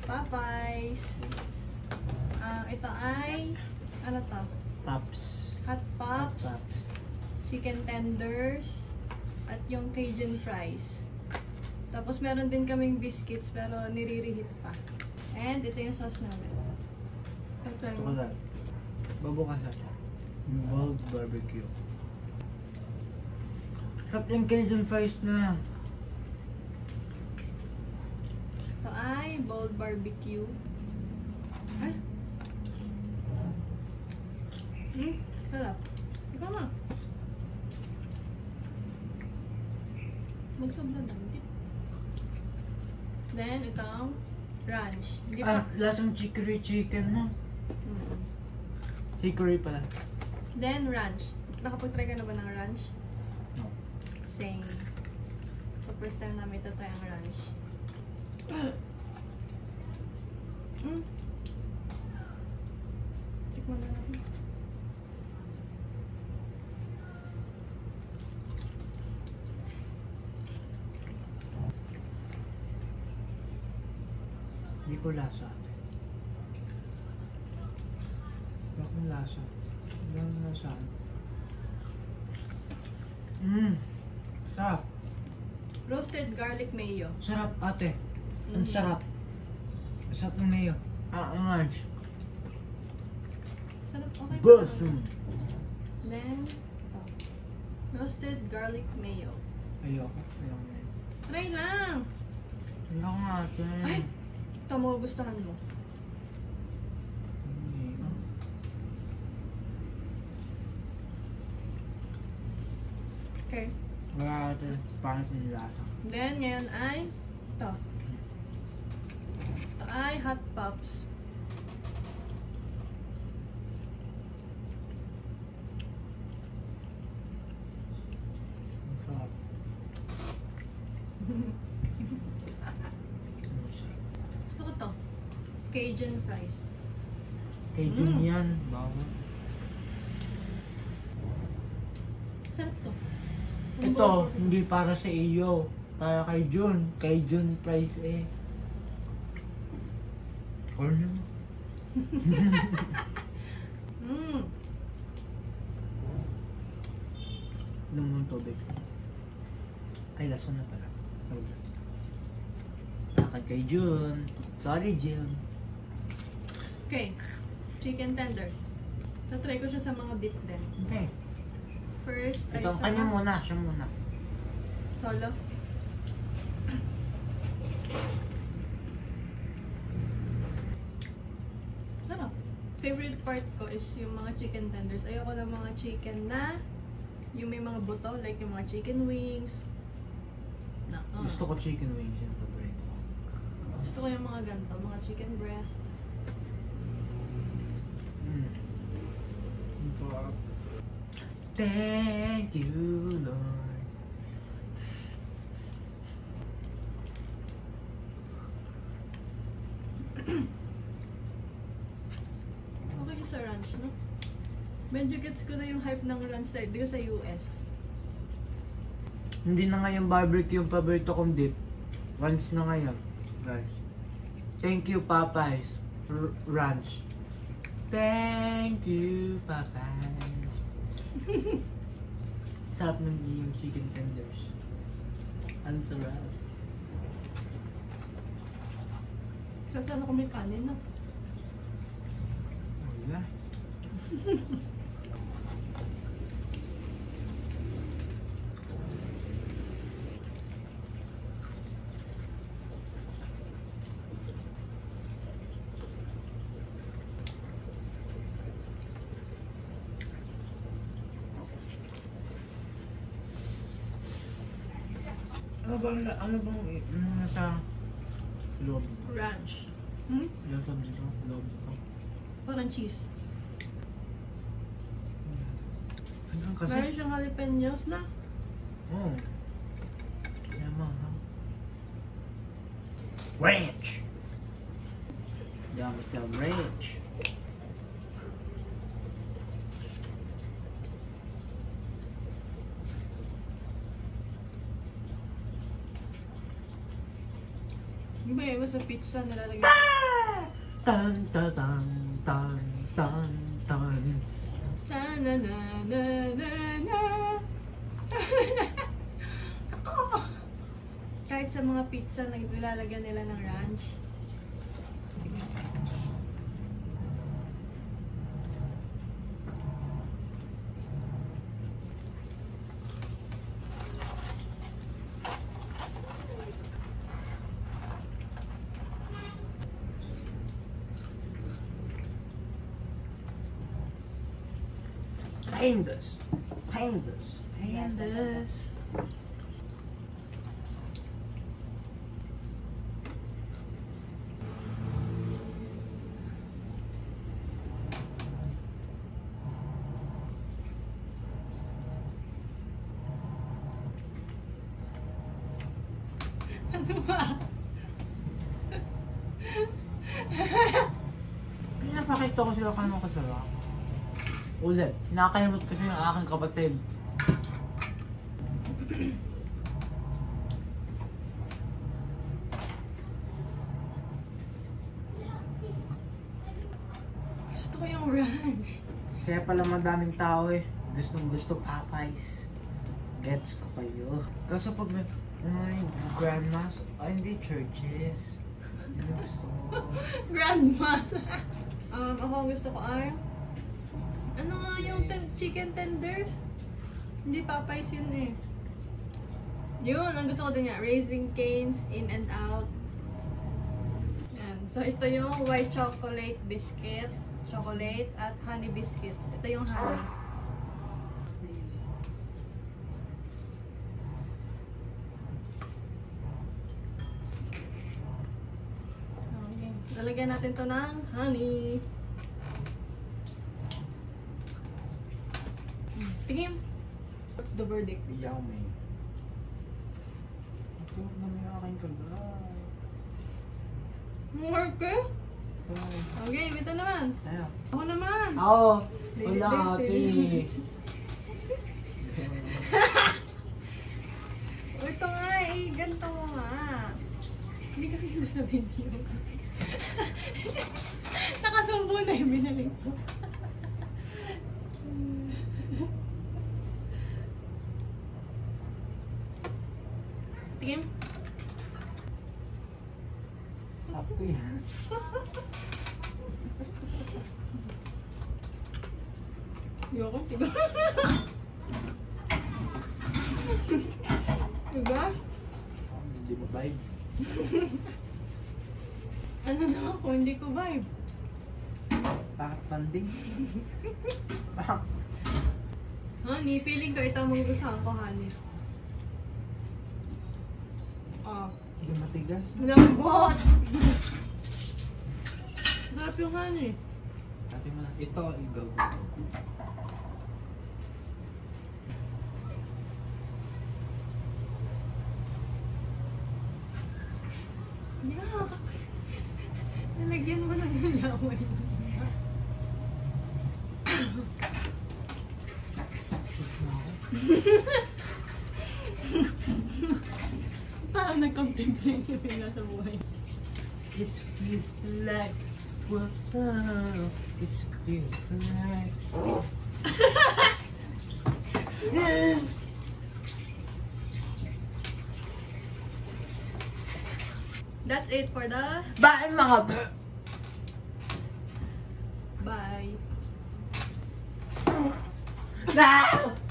Popeyes. Ito ay, ano to? Pops. Hot Pops. Hot Pops. Chicken tenders. At yung Cajun fries. Tapos meron din kaming biscuits pero nire-reheat pa. And ito yung sauce namin. Try mo. Chocolate. Babukasan. Bold barbecue. Sarap yung Cajun fries na. Ito ay bold barbecue. Ay! Sarap. Ikaw ma. Magsobra lang. Then, itong ranch. Hindi pa. Lasang chicory chicken mo. Chicory pala. Then, ranch. Nakapag-try ka na ba ng ranch? No. Same. So, first time namin itatry ang ranch. Tikman na natin. Hindi ko lasa. Bakit lasa? Walang lasa. Sarap. Roasted garlic mayo. Sarap ate. Ang sarap. Sarap ng mayo. Ang lunch. Sarap. Okay. Bosom. Then, ito. Roasted garlic mayo. Ayoko. Ayoko na yun. Try lang! Ayoko nga ate. Ay! Ito mo, gustuhan mo. Okay. Wala ate. Pangit yung lasa. Then, ngayon ay ito. Ito ay Hot Pops. Ang sarap. Gusto ko to. Cajun fries. Cajun yan. Bawal. Sarap to. Ito, hindi para sa iyo. Para kay Jun. Kay Jun fries eh. Corn naman. Inom mo ng tubig. Ay, lason na pala. Para kay Jun. Sorry, Jun. Okay. Chicken tenders. Tatry ko siya sa mga dip din. Okay. First ay Ito, sa kanya muna. Siya muna. solo. Sarap. Favorite part ko is yung mga chicken tenders. Ayoko ng mga chicken na yung may mga buto, like yung mga chicken wings. Gusto ko chicken wings yung paborito ko. Gusto ko yung mga ganito, mga chicken breast. Thank you, Lord. Okay yung sa ranch, no? Medyo gets ko na yung hype ng ranch sa, dito sa US. Hindi na ngayon barbecue yung paborito kong dip. Ranch na ngayon, guys. Thank you, Popeyes. Ranch. Thank you, Popeyes. Sarap ng yung chicken tenders. Ang sarap. Sana ko may kanin, no? Wala. Ano bang nasa loob? Ranch. Nasa dito, loob ko. Parang cheese. Hanggang kasi? Meron siyang jalapenos na. Oo. Yaman, ha? Ranch! Yaman sa ranch. Iba, sa pizza nilalagay. Tan tan tan tan tan tan. Na na na na na na. Kahit sa mga pizza, nilalagyan nila ng ranch. Tangus. Tangus. Tangus. Ano ba? Pinapakita ko sila kung kasarap. Ulit, nakakalimot kasi yung aking kapatid. Gusto ko yung ranch. Kaya pala madaming tao eh. Gustong gusto Popeyes. Gets ko kayo. Kaso pag may yung grandmas, ay hindi churches. Yun yung gusto ko. Grandma. Ako ang gusto ko ay ano nga yung chicken tenders? Hindi Popeyes yun eh. Yun, ang gusto ko din nga. Raising Cane's, In and Out. Yan. So ito yung white chocolate biscuit, chocolate at honey biscuit. Ito yung honey. Okay. Lalagyan natin to ng honey. Tingin. What's the verdict? Yummy. Ito naman yung aking kagay. More ka? Okay, ito naman. Tayo. Ako naman. Ako! Lady Wala Days, ate. Ito nga eh, ganito mo nga. Hindi kasi ito sa video. Nakasumbo na yung binaling ko. Tingin. Ako yan. Ayoko, tiga. Diba? Hindi mo vibe. Ano na ako, hindi ko vibe. Bakit panding? Honey, feeling ko ito ang magugustuhan ko, honey. Oh. Hindi matigas. Malambot! Sarap yung honey. Ate mo na. Ito, igaw. Yeah. Nalagyan mo ng nalawan. Parang nag-contemplate yung nasa buhay. It's feels like wow. It's feels like That's it for the Bye mga bye. b-